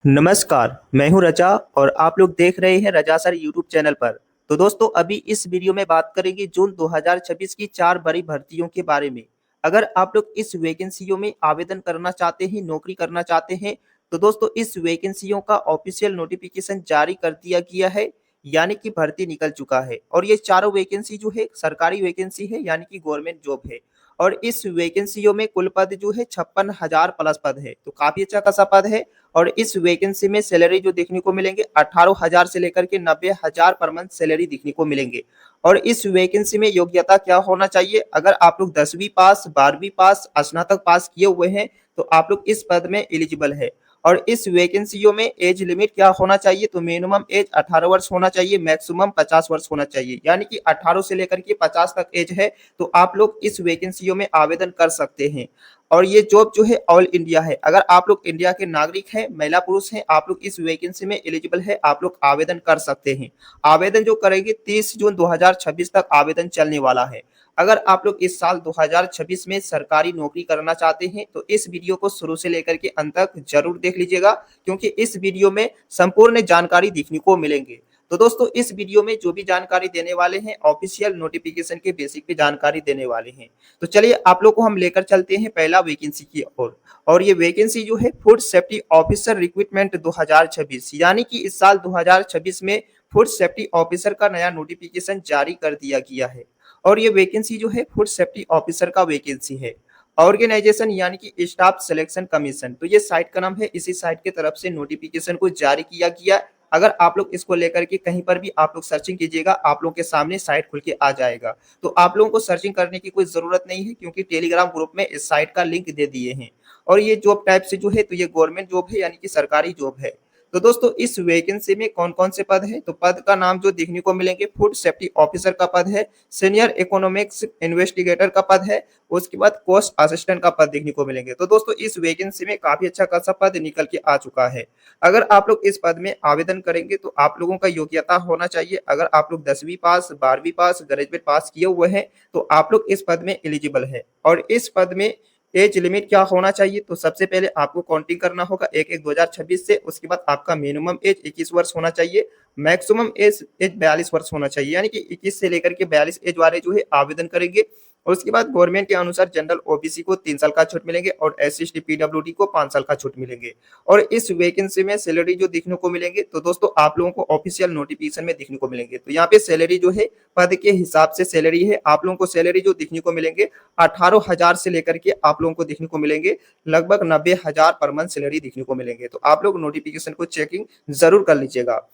नमस्कार, मैं हूं रजा और आप लोग देख रहे हैं रजा सर यूट्यूब चैनल पर। तो दोस्तों अभी इस वीडियो में बात करेंगे जून 2026 की 4 बड़ी भर्तियों के बारे में। अगर आप लोग इस वैकेंसियों में आवेदन करना चाहते हैं, नौकरी करना चाहते हैं, तो दोस्तों इस वैकेंसियों का ऑफिशियल नोटिफिकेशन जारी कर दिया गया है, यानी कि भर्ती निकल चुका है। और ये चारों वैकेंसी जो है सरकारी वैकेंसी है, यानी कि गवर्नमेंट जॉब है। और इस वैकेंसियों में कुल पद जो है 56,000 प्लस पद है, तो काफी अच्छा खासा पद है। और इस वैकेंसी में सैलरी जो देखने को मिलेंगे 18,000 से लेकर के 90,000 पर मंथ सैलरी देखने को मिलेंगे। और इस वैकेंसी में योग्यता क्या होना चाहिए? अगर आप लोग 10वीं पास, 12वीं पास, स्नातक पास किए हुए हैं तो आप लोग इस पद में एलिजिबल है। और इस वैकेंसियों में एज लिमिट क्या होना चाहिए? तो मिनिमम एज 18 वर्ष होना चाहिए, मैक्सिमम 50 वर्ष होना चाहिए, यानी कि 18 से लेकर के 50 तक एज है तो आप लोग इस वैकेंसियों में आवेदन कर सकते हैं। और ये जॉब जो है ऑल इंडिया है। अगर आप लोग इंडिया के नागरिक हैं, महिला पुरुष हैं, आप लोग इस वैकेंसी में एलिजिबल है, आप लोग आवेदन कर सकते हैं। आवेदन जो करेंगे 30 जून 2026 तक आवेदन चलने वाला है। अगर आप लोग इस साल 2026 में सरकारी नौकरी करना चाहते हैं तो इस वीडियो को शुरू से लेकर के अंत तक जरूर देख लीजिएगा, क्योंकि इस वीडियो में संपूर्ण जानकारी देखने को मिलेंगे। तो दोस्तों इस वीडियो में जो भी जानकारी देने वाले हैं ऑफिशियल नोटिफिकेशन के बेसिक पे जानकारी देने वाले हैं। तो चलिए आप लोग को हम लेकर चलते हैं पहला वैकेंसी की ओर। और ये वैकेंसी जो है फूड सेफ्टी ऑफिसर रिक्रूटमेंट 2026, यानी कि इस साल 2026 में फूड सेफ्टी ऑफिसर का नया नोटिफिकेशन जारी कर दिया गया है। और ये वैकेंसी जो है फूड सेफ्टी ऑफिसर का वैकेंसी है। ऑर्गेनाइजेशन यानी कि स्टाफ सिलेक्शन कमीशन, तो ये साइट का नाम है, इसी साइट की तरफ से नोटिफिकेशन को जारी किया गया। अगर आप लोग इसको लेकर के कहीं पर भी आप लोग सर्चिंग कीजिएगा, आप लोगों के सामने साइट खुल के आ जाएगा। तो आप लोगों को सर्चिंग करने की कोई जरूरत नहीं है, क्योंकि टेलीग्राम ग्रुप में इस साइट का लिंक दे दिए हैं। और ये जॉब टाइप से जो है तो ये गवर्नमेंट जॉब है, यानी कि सरकारी जॉब है। तो दोस्तों इस वैकेंसी में कौन कौन से पद है? तो पद का नाम जो देखने को मिलेंगे, फूड सेफ्टी ऑफिसर का पद है, सीनियर इकोनॉमिक्स इन्वेस्टिगेटर का पद है, उसके बाद कोस्ट असिस्टेंट का पद देखने को मिलेंगे। तो दोस्तों इस वैकेंसी में काफी अच्छा खासा पद निकल के आ चुका है। अगर आप लोग इस पद में आवेदन करेंगे तो आप लोगों का योग्यता होना चाहिए, अगर आप लोग 10वीं पास, 12वीं पास, ग्रेजुएट पास किए हुए हैं तो आप लोग इस पद में एलिजिबल है। और इस पद में एज लिमिट क्या होना चाहिए? तो सबसे पहले आपको काउंटिंग करना होगा 1/1/2026 से। उसके बाद आपका मिनिमम एज 21 वर्ष होना चाहिए, मैक्सिमम एज 42 वर्ष होना चाहिए, यानी कि 21 से लेकर के 42 एज वाले जो है आवेदन करेंगे। और उसके बाद गवर्नमेंट के अनुसार जनरल ओबीसी को 3 साल का छूट मिलेंगे और एससी एसटी पीडब्ल्यूडी को 5 साल का छूट मिलेंगे। और इस वैकेंसी में सैलरी जो देखने को मिलेंगे तो दोस्तों आप लोगों को ऑफिशियल नोटिफिकेशन में देखने को मिलेंगे। तो यहाँ पे सैलरी जो है पद के हिसाब से सैलरी है। आप लोगों को सैलरी जो देखने को मिलेंगे 18,000 से लेकर के आप लोगों को देखने को मिलेंगे लगभग 90,000 पर मंथ सैलरी देखने को मिलेंगे। तो आप लोग नोटिफिकेशन को चेकिंग जरूर कर लीजिएगा।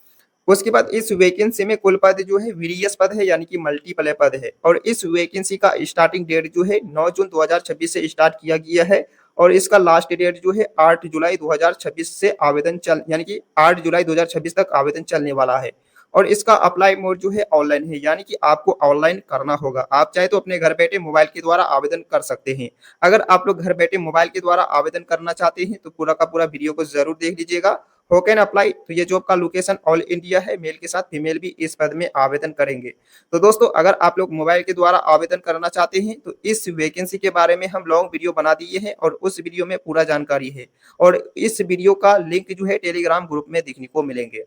उसके बाद इस वैकेंसी में कुल पद जो है वीडीएस पद है, यानी कि मल्टीप्लाई पद है। और इस वैकेंसी का स्टार्टिंग डेट जो है 9 जून 2026 से स्टार्ट किया गया है। और इसका लास्ट डेट जो है 8 जुलाई 2026 से आवेदन चल, यानी कि 8 जुलाई 2026 तक आवेदन चलने वाला है। और इसका अप्लाई मोड जो है ऑनलाइन है, यानी कि आपको ऑनलाइन करना होगा। आप चाहे तो अपने घर बैठे मोबाइल के द्वारा आवेदन कर सकते हैं। अगर आप लोग घर बैठे मोबाइल के द्वारा आवेदन करना चाहते हैं तो पूरा का पूरा वीडियो को जरूर देख लीजिएगा। हु कैन अप्लाई, तो ये जॉब का लोकेशन ऑल इंडिया है, मेल के साथ फीमेल भी इस पद में आवेदन करेंगे। तो दोस्तों अगर आप लोग मोबाइल के द्वारा आवेदन करना चाहते हैं तो इस वैकेंसी के बारे में हम लॉन्ग वीडियो बना दिए हैं और उस वीडियो में पूरा जानकारी है। और इस वीडियो का लिंक जो है टेलीग्राम ग्रुप में देखने को मिलेंगे।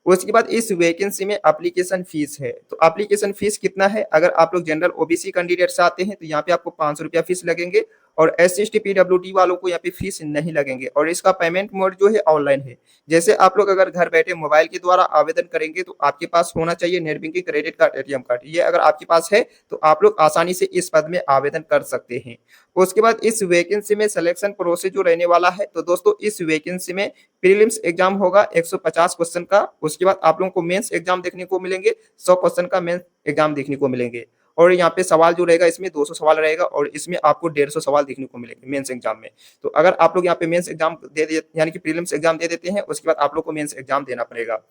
उसके बाद इस वैकेंसी में एप्लीकेशन फीस है। तो एप्लीकेशन फीस कितना है? अगर आप लोग जनरल ओबीसी कैंडिडेट से आते हैं तो यहाँ पे आपको 500 रुपया फीस लगेंगे। और S C S T PWD वालों को यहाँ पे फीस नहीं लगेंगे। और इसका पेमेंट मोड जो है ऑनलाइन है। जैसे आप लोग अगर घर बैठे मोबाइल के द्वारा आवेदन करेंगे तो आपके पास होना चाहिए net banking, credit card, ATM card. ये अगर आपके पास है तो आप लोग आसानी से इस पद में आवेदन कर सकते हैं। उसके बाद इस वैकेंसी में सिलेक्शन प्रोसेस जो रहने वाला है तो दोस्तों इस वैकेंसी में प्रीलिम्स एग्जाम होगा 150 क्वेश्चन का। उसके बाद आप लोगों को मेंस एग्जाम देखने को मिलेंगे, 100 क्वेश्चन का मेंस एग्जाम देखने को मिलेंगे। और यहाँ पे सवाल जो रहेगा इसमें 200 सवाल रहेगा और इसमें आपको 150 सवाल देखने को मिलेंगे मेंस एग्जाम में। तो अगर आप लोग यहाँ पे मेंस एग्जाम यानी कि प्रीलिम्स एग्जाम दे देते हैं, उसके बाद आप लोग को मेंस एग्जाम देना पड़ेगा।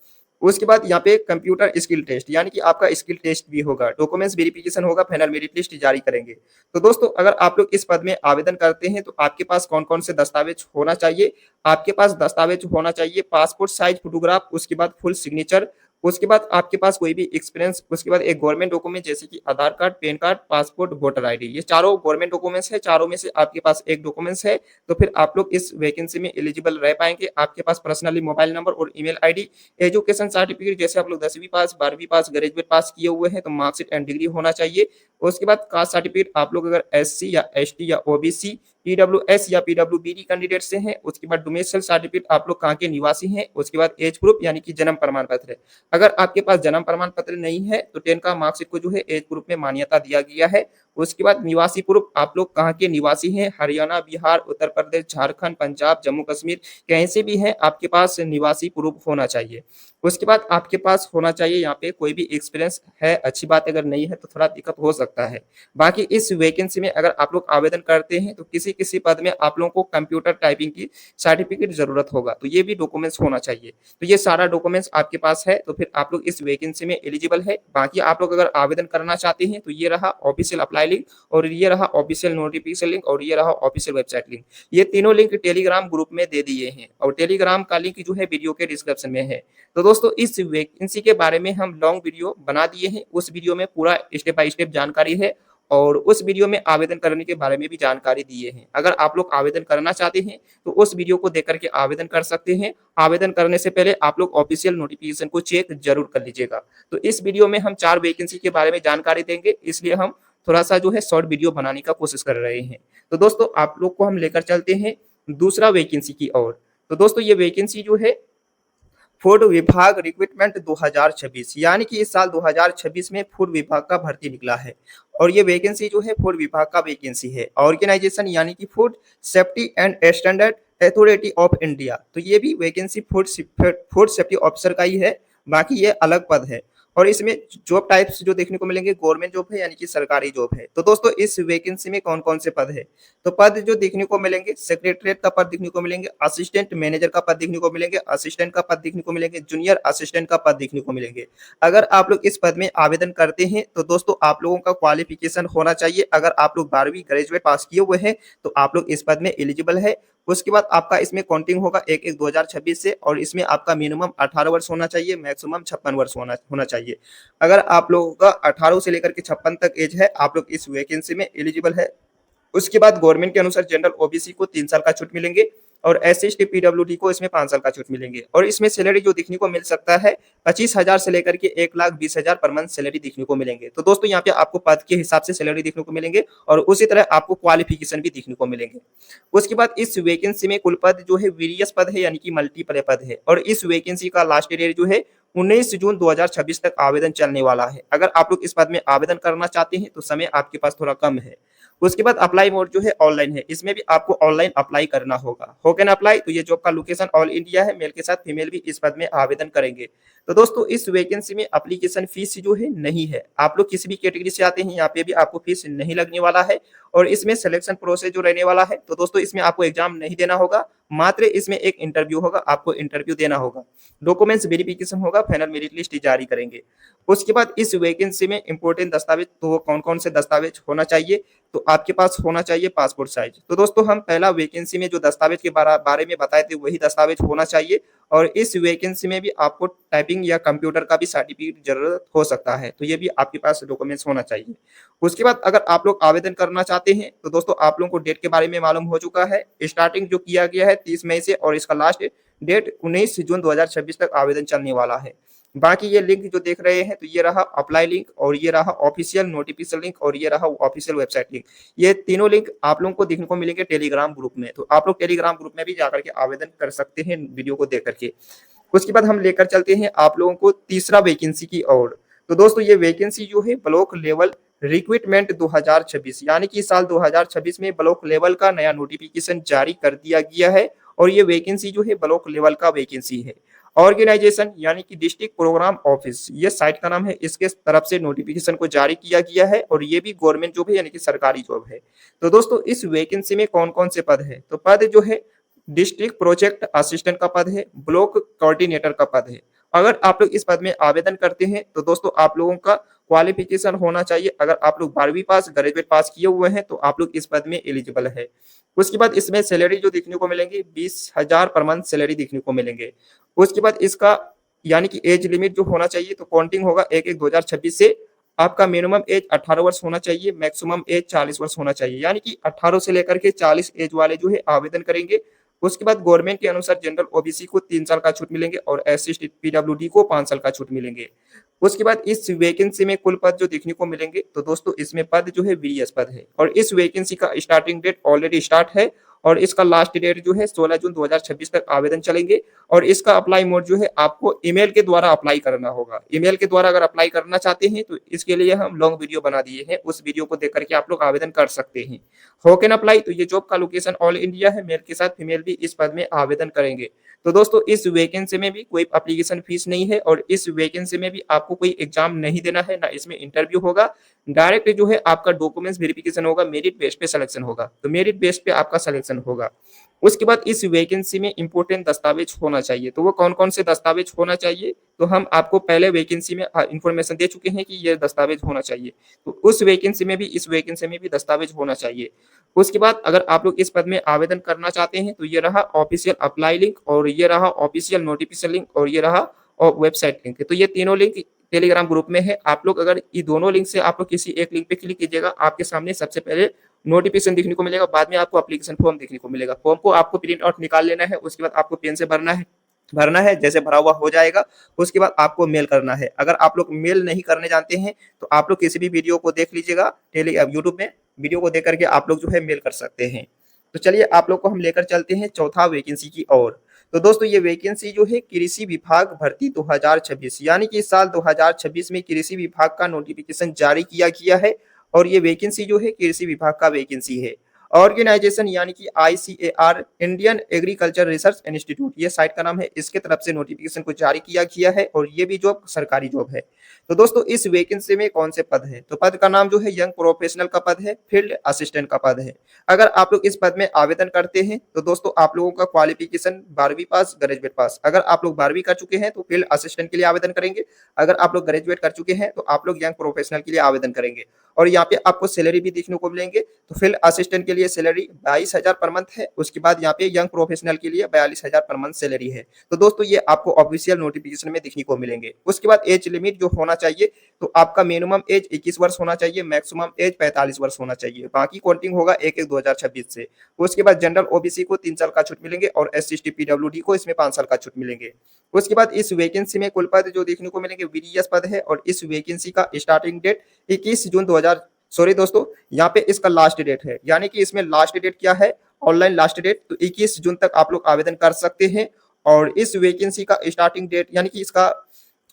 उसके बाद यहाँ पे कंप्यूटर स्किल टेस्ट, यानी कि आपका स्किल टेस्ट भी होगा, डॉक्यूमेंट्स वेरिफिकेशन होगा, फाइनल मेरिट लिस्ट जारी करेंगे। तो दोस्तों अगर आप लोग इस पद में आवेदन करते हैं तो आपके पास कौन कौन से दस्तावेज होना चाहिए? आपके पास दस्तावेज होना चाहिए पासपोर्ट साइज फोटोग्राफ, उसके बाद फुल सिग्नेचर, उसके बाद आपके पास कोई भी एक्सपीरियंस, उसके बाद एक गवर्नमेंट डॉक्यूमेंट जैसे कि Aadhaar card, PAN card, passport, voter ID, ये चारों गवर्नमेंट डॉक्यूमेंट्स है। चारों में से आपके पास एक डॉक्यूमेंट्स है तो फिर आप लोग इस वैकेंसी में एलिजिबल रह पाएंगे। आपके पास पर्सनली मोबाइल नंबर और ईमेल आईडी, एजुकेशन सर्टिफिकेट जैसे आप लोग 10वीं पास, 12वीं पास, ग्रेजुएट पास किए हुए हैं तो मार्कशीट एंड डिग्री होना चाहिए। उसके बाद कास्ट सर्टिफिकेट, आप लोग अगर एससी या एसटी या ओबीसी, ईडब्ल्यूएस या पीडब्ल्यूबीडी कैंडिडेट से हैं। उसके बाद डोमेस्टिक सर्टिफिकेट, आप लोग कहाँ के निवासी हैं। उसके बाद एज प्रूफ यानी कि जन्म प्रमाण पत्र है। अगर आपके पास जन्म प्रमाण पत्र नहीं है तो 10 का मार्कशीट को जो है एज प्रूफ में मान्यता दिया गया है। उसके बाद निवासी प्रूफ, आप लोग कहाँ के निवासी हैं, हरियाणा, बिहार, उत्तर प्रदेश, झारखंड, पंजाब, जम्मू कश्मीर, कहीं से भी हैं, आपके पास निवासी प्रूफ होना चाहिए। उसके बाद आपके पास होना चाहिए यहाँ पे कोई भी एक्सपीरियंस है, अच्छी बात है, अगर नहीं है तो थोड़ा दिक्कत हो सकता है। बाकी इस वैकेंसी में अगर आप लोग आवेदन करते हैं तो किसी किसी पद में आप लोगों को कंप्यूटर टाइपिंग की सर्टिफिकेट जरूरत होगा, तो ये भी डॉक्यूमेंट्स होना चाहिए। तो ये सारा डॉक्यूमेंट्स आपके पास है तो फिर आप लोग इस वैकेंसी में एलिजिबल है। बाकी आप लोग अगर आवेदन करना चाहते हैं तो ये रहा ऑफिशियल अप्लाई लिंक, और ये रहा ऑफिशियल नोटिफिकेशन लिंक, और ये रहा ऑफिशियल वेबसाइट लिंक। ये तीनों लिंक टेलीग्राम ग्रुप में दे दिए हैं और टेलीग्राम का लिंक जो है वीडियो के डिस्क्रिप्शन में है। तो दोस्तों इस वैकेंसी के बारे में हम लॉन्ग वीडियो बना दिए हैं, उस वीडियो में पूरा स्टेप बाय स्टेप जानकारी है और उस वीडियो में आवेदन करने के बारे में भी जानकारी दिए हैं। अगर आप लोग आवेदन करना चाहते हैं तो उस वीडियो को देख करके आवेदन कर सकते हैं। आवेदन करने से पहले आप लोग ऑफिशियल नोटिफिकेशन को चेक जरूर कर लीजिएगा। तो इस वीडियो में हम 4 वैकेंसी के बारे में जानकारी देंगे, इसलिए हम थोड़ा सा जो है शॉर्ट वीडियो बनाने का कोशिश कर रहे हैं। तो दोस्तों आप लोग को हम लेकर चलते हैं दूसरा वैकेंसी की ओर। तो दोस्तों ये वैकेंसी जो है फूड विभाग रिक्रूटमेंट 2026, यानी कि इस साल 2026 में फूड विभाग का भर्ती निकला है और ये वैकेंसी जो है फूड विभाग का वैकेंसी है। ऑर्गेनाइजेशन यानी कि food safety and standard authority of India, तो ये भी वैकेंसी फूड सेफ्टी ऑफिसर का ही है, बाकी ये अलग पद है। और इसमें जॉब टाइप्स जो देखने को मिलेंगे गवर्नमेंट जॉब है यानी कि सरकारी जॉब है। तो दोस्तों इस वैकेंसी में कौन कौन से पद है, तो पद जो देखने को मिलेंगे सेक्रेटरीट का पद देखने को मिलेंगे, असिस्टेंट मैनेजर का पद देखने को मिलेंगे, असिस्टेंट का पद देखने को मिलेंगे, जूनियर असिस्टेंट का पद देखने को मिलेंगे। अगर आप लोग इस पद में आवेदन करते हैं तो दोस्तों आप लोगों का क्वालिफिकेशन होना चाहिए, अगर आप लोग 12वीं ग्रेजुएट पास किए हुए हैं तो आप लोग इस पद में एलिजिबल है। उसके बाद आपका इसमें काउंटिंग होगा 1/1/2026 से, और इसमें आपका मिनिमम 18 वर्ष होना चाहिए, मैक्सिमम 56 वर्ष होना चाहिए। अगर आप लोगों का 18 से लेकर के 56 तक एज है, आप लोग इस वैकेंसी में एलिजिबल है। उसके बाद गवर्नमेंट के अनुसार जनरल ओबीसी को 3 साल का छूट मिलेंगे और एससी एसटी पीडब्ल्यूडी को इसमें 5 साल का छूट मिलेंगे। और इसमें सैलरी जो देखने को मिल सकता है 25,000 से लेकर के 1,20,000 पर मंथ सैलरी देखने को मिलेंगे। तो दोस्तों यहाँ पे आपको पद के हिसाब से सैलरी देखने को मिलेंगे और उसी तरह आपको क्वालिफिकेशन भी देखने को मिलेंगे। उसके बाद इस वैकेंसी में कुल पद जो है वेरियस पद है यानी कि मल्टीपल पद है, और इस वैकेंसी का लास्ट डेट जो है 19 जून 2026 तक आवेदन चलने वाला है। अगर आप लोग इस पद में आवेदन करना चाहते हैं तो समय आपके पास थोड़ा कम है। उसके बाद अप्लाई मोड जो है ऑनलाइन है, इसमें भी आपको ऑनलाइन अप्लाई करना होगा। हो कैन अप्लाई, तो ये जॉब का लोकेशन ऑल इंडिया है, मेल के साथ फीमेल भी इस पद में आवेदन करेंगे। तो दोस्तों इस वैकेंसी में एप्लीकेशन फीस जो है नहीं है, आप लोग किसी भी कैटेगरी से आते हैं यहाँ पे भी आपको फीस नहीं लगने वाला है। और इसमें सिलेक्शन प्रोसेस जो रहने वाला है, तो दोस्तों इसमें आपको एग्जाम नहीं देना होगा, मात्र इसमें एक इंटरव्यू होगा, आपको इंटरव्यू देना होगा, डॉक्यूमेंट्स वेरिफिकेशन होगा, फाइनल मेरिट लिस्ट जारी करेंगे। उसके बाद इस वैकेंसी में इंपॉर्टेंट दस्तावेज, तो कौन कौन से दस्तावेज होना चाहिए, तो आपके पास होना चाहिए पासपोर्ट साइज। तो दोस्तों हम पहला वैकेंसी में जो दस्तावेज के बारे में बताए थे वही दस्तावेज होना चाहिए, और इस वैकेंसी में भी आपको टाइपिंग या कंप्यूटर का भी सर्टिफिकेट जरूरत हो सकता है, तो ये भी आपके पास डॉक्यूमेंट्स होना चाहिए। उसके बाद अगर आप लोग आवेदन करना चाहते हैं तो दोस्तों आप लोगों को डेट के बारे में मालूम हो चुका है, स्टार्टिंग जो किया गया है 30 मई से और इसका लास्ट डेट 19 जून 2026 तक आवेदन चलने वाला है। बाकी ये लिंक जो देख रहे हैं तो ये रहा अप्लाई लिंक, और ये रहा ऑफिशियल नोटिफिकेशन लिंक, और ये रहा ऑफिशियल वेबसाइट लिंक। ये तीनों लिंक आप लोगों को देखने को मिलेंगे टेलीग्राम ग्रुप में, तो आप लोग टेलीग्राम ग्रुप में भी जाकर के आवेदन कर सकते हैं वीडियो को देख करके। उसके बाद हम लेकर चलते हैं आप लोगों को तीसरा वैकेंसी की ओर। तो दोस्तों ये वैकेंसी जो है ब्लॉक लेवल रिक्रूटमेंट 2026, यानी कि साल 2026 में ब्लॉक लेवल का नया नोटिफिकेशन जारी कर दिया गया है, और ये वैकेंसी जो है ब्लॉक लेवल का वैकेंसी है। ऑर्गेनाइजेशन यानी कि डिस्ट्रिक्ट प्रोग्राम ऑफिस, ये साइट का नाम है, इसके तरफ से नोटिफिकेशन को जारी किया गया है, और ये भी गवर्नमेंट जॉब है यानी कि सरकारी जॉब है। तो दोस्तों इस वैकेंसी में कौन कौन से पद है, तो पद जो है डिस्ट्रिक्ट प्रोजेक्ट असिस्टेंट का पद है, ब्लॉक कोऑर्डिनेटर का पद है। अगर आप लोग इस पद में आवेदन करते हैं तो दोस्तों आप लोगों का क्वालिफिकेशन होना चाहिए, अगर आप लोग 12वीं पास ग्रेजुएट पास किए हुए हैं तो आप लोग इस पद में एलिजिबल है। उसके बाद इसमें सैलरी जो देखने को मिलेंगे 20,000 पर मंथ सैलरी देखने को मिलेंगे। उसके बाद इसका यानी कि एज लिमिट जो होना चाहिए, तो काउंटिंग होगा 1/1/2026 से। आपका मिनिमम एज 18 वर्ष होना चाहिए, मैक्सिमम एज 40 वर्ष होना चाहिए, यानी कि 18 से लेकर के 40 एज वाले जो है आवेदन करेंगे। उसके बाद गवर्नमेंट के अनुसार जनरल ओबीसी को 3 साल का छूट मिलेंगे और एससी एसटी पीडब्ल्यूडी को 5 साल का छूट मिलेंगे। उसके बाद इस वैकेंसी में कुल पद जो देखने को मिलेंगे, तो दोस्तों इसमें पद जो है वीएस पद है और इस वैकेंसी का स्टार्टिंग डेट ऑलरेडी स्टार्ट है और इसका लास्ट डेट जो है 16 जून 2026 तक आवेदन चलेंगे। और इसका अप्लाई मोड जो है आपको ईमेल के द्वारा अप्लाई करना होगा। ईमेल के द्वारा अगर अप्लाई करना चाहते हैं तो इसके लिए हम लॉन्ग वीडियो बना दिए हैं, उस वीडियो को देख करके आप लोग आवेदन कर सकते हैं। हाउ कैन अप्लाई, तो ये जॉब का लोकेशन ऑल इंडिया है, मेल के साथ फीमेल भी इस पद में आवेदन करेंगे। तो दोस्तों इस वैकेंसी में भी कोई एप्लीकेशन फीस नहीं है और इस वैकेंसी में भी आपको कोई एग्जाम नहीं देना है, ना इसमें इंटरव्यू होगा। डायरेक्ट जो है आपका डॉक्यूमेंट्स वेरिफिकेशन होगा, मेरिट बेस पे सिलेक्शन होगा, तो मेरिट बेस पे आपका सिलेक्शन होगा। उसके बाद इस वैकेंसी में इंपॉर्टेंट दस्तावेज होना चाहिए, तो वो कौन कौन से दस्तावेज होना चाहिए, तो हम आपको पहले वैकेंसी में इंफॉर्मेशन दे चुके हैं कि ये दस्तावेज होना चाहिए, तो उस वैकेंसी में भी इस वैकेंसी में भी दस्तावेज होना चाहिए। उसके बाद अगर आप लोग इस पद में आवेदन करना चाहते हैं तो ये रहा ऑफिशियल अप्लाई लिंक और ये रहा ऑफिशियल नोटिफिकेशन लिंक और ये रहा वेबसाइट लिंक। तो ये तीनों लिंक टेलीग्राम ग्रुप में है। आप लोग अगर ये दोनों लिंक से आप लोग किसी एक लिंक पे क्लिक कीजिएगा, आपके सामने सबसे पहले नोटिफिकेशन दिखने को मिलेगा, बाद में आपको एप्लीकेशन फॉर्म देखने को मिलेगा। फॉर्म को आपको प्रिंट आउट निकाल लेना है, उसके बाद आपको पेन से भरना है। जैसे भरा हुआ हो जाएगा उसके बाद आपको मेल करना है। अगर आप लोग मेल नहीं करने जानते हैं तो आप लोग किसी भी वीडियो को देख लीजिएगा, यूट्यूब में वीडियो को देख करके आप लोग जो है मेल कर सकते हैं। तो चलिए आप लोग को हम लेकर चलते हैं चौथा वैकेंसी की ओर। तो दोस्तों ये वैकेंसी जो है कृषि विभाग भर्ती 2026, यानी कि इस साल 2026 में कृषि विभाग का नोटिफिकेशन जारी किया गया है और ये वैकेंसी जो है कृषि विभाग का वैकेंसी है। ऑर्गेनाइजेशन यानी कि ICAR, Indian agriculture research institute, ये साइट का नाम है, इसके तरफ से नोटिफिकेशन को जारी किया गया है और ये भी जॉब सरकारी जॉब है। तो दोस्तों इस वैकेंसी में कौन से पद है, तो पद का नाम जो है यंग प्रोफेशनल का पद है, फील्ड असिस्टेंट का पद है। अगर आप लोग इस पद में आवेदन करते हैं तो दोस्तों आप लोगों का क्वालिफिकेशन 12वीं पास, ग्रेजुएट पास। अगर आप लोग 12वीं कर चुके हैं तो फील्ड असिस्टेंट के लिए आवेदन करेंगे, अगर आप लोग ग्रेजुएट कर चुके हैं तो आप लोग यंग प्रोफेशनल के लिए आवेदन करेंगे। और यहाँ पे आपको सैलरी भी देखने को मिलेंगे, तो फील्ड असिस्टेंट के लिए सैलरी 22,000 पर मंथ है। उसके बाद यहाँ पे यंग प्रोफेशनल के लिए 42,000 पर मंथ सैलरी है। तो दोस्तों ये आपको ऑफिशियल नोटिफिकेशन में देखने को मिलेंगे। उसके बाद एज लिमिट जो होना चाहिए, तो आपका मिनिमम एज 21 वर्ष होना चाहिए, मैक्सिमम एज 45 वर्ष होना चाहिए। बाकी काउंटिंग होगा 1/1/2026 से। उसके बाद जनरल ओबीसी को 3 साल का छूट मिलेंगे और एससी एसटी पीडब्ल्यूडी को इसमें 5 साल का छूट मिलेंगे। उसके बाद इस वैकेंसी में कुल पद जो देखने को मिलेंगे वीडीएस पद है और इस वैकेंसी का स्टार्टिंग डेट 21 जून 2000, सॉरी दोस्तों यहाँ पे इसका लास्ट डेट है, यानी कि इसमें लास्ट डेट क्या है, ऑनलाइन लास्ट डेट, तो 21 जून तक आप लोग आवेदन कर सकते हैं। और इस वैकेंसी का स्टार्टिंग डेट यानी कि इसका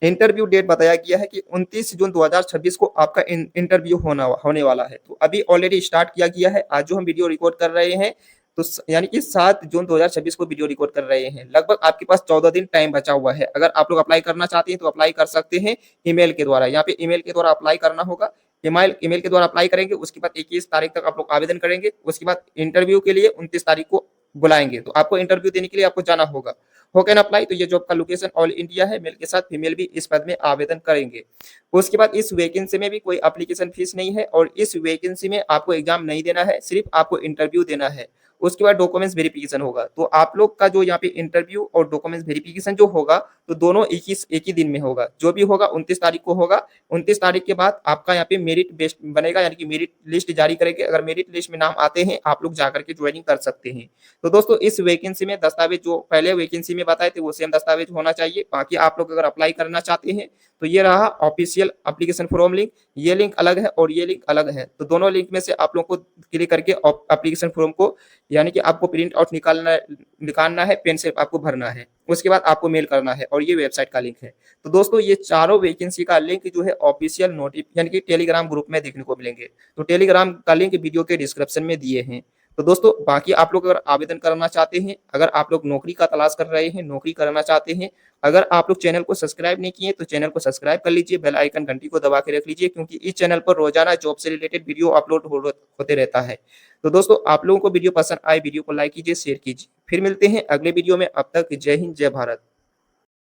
इंटरव्यू डेट बताया गया है कि 29 जून 2026 को आपका इंटरव्यू होने वाला है। तो अभी ऑलरेडी स्टार्ट किया गया है। आज जो हम वीडियो रिकॉर्ड कर रहे हैं तो यानी कि 7 जून 2026 को वीडियो रिकॉर्ड कर रहे हैं। लगभग आपके पास 14 दिन टाइम बचा हुआ है। अगर आप लोग अप्लाई करना चाहते हैं तो अप्लाई कर सकते हैं ईमेल के द्वारा। यहाँ पे ईमेल के द्वारा अप्लाई करना होगा। ईमेल के द्वारा अप्लाई करेंगे, उसके बाद 21 तारीख तक आप लोग आवेदन करेंगे। उसके बाद इंटरव्यू के लिए 29 तारीख को बुलाएंगे, तो आपको इंटरव्यू देने के लिए आपको जाना होगा। हो कैन अप्लाई, तो ये जॉब का लोकेशन ऑल इंडिया है, मेल के साथ फीमेल भी इस पद में आवेदन करेंगे। उसके बाद इस वैकेंसी में भी कोई एप्लीकेशन फीस नहीं है और इस वैकेंसी में आपको एग्जाम नहीं देना है, सिर्फ आपको इंटरव्यू देना है। उसके बाद डॉक्यूमेंट्स वेरिफिकेशन होगा। तो आप लोग का जो यहाँ पे इंटरव्यू और डॉक्यूमेंट्स वेरिफिकेशन जो होगा तो दोनों एक ही दिन में होगा। जो भी होगा 29 तारीख को होगा। 29 तारीख के बाद आपका यहाँ पे मेरिट बेस्ड बनेगा, यानी कि मेरिट लिस्ट जारी करेंगे। अगर मेरिट लिस्ट में नाम आते हैं आप लोग जाकर के ज्वाइनिंग कर सकते हैं। तो दोस्तों इस वैकेंसी में दस्तावेज जो पहले वैकेंसी में बताए थे वो सेम दस्तावेज होना चाहिए। बाकी आप लोग अगर अप्लाई करना चाहते हैं तो ये रहा ऑफिशियल एप्लीकेशन फॉर्म लिंक, ये लिंक अलग है और ये लिंक अलग है। तो दोनों लिंक में से आप लोग को क्लिक करके एप्लीकेशन फॉर्म को यानी कि आपको प्रिंट आउट निकालना है, पेन से आपको भरना है, उसके बाद आपको मेल करना है और ये वेबसाइट का लिंक है। तो दोस्तों ये चारों वैकेंसी का लिंक जो है ऑफिशियल नोटिस यानी कि टेलीग्राम ग्रुप में देखने को मिलेंगे। तो टेलीग्राम का लिंक वीडियो के डिस्क्रिप्शन में दिए हैं। तो दोस्तों बाकी आप लोग अगर आवेदन करना चाहते हैं, अगर आप लोग नौकरी का तलाश कर रहे हैं, नौकरी करना चाहते हैं, अगर आप लोग चैनल को सब्सक्राइब नहीं किए तो चैनल को सब्सक्राइब कर लीजिए, बेल आइकन घंटी को दबा के रख लीजिए, क्योंकि इस चैनल पर रोजाना जॉब से रिलेटेड वीडियो अपलोड होते रहता है। तो दोस्तों आप लोगों को वीडियो पसंद आए, वीडियो को लाइक कीजिए, शेयर कीजिए। फिर मिलते हैं अगले वीडियो में। अब तक जय हिंद, जय भारत।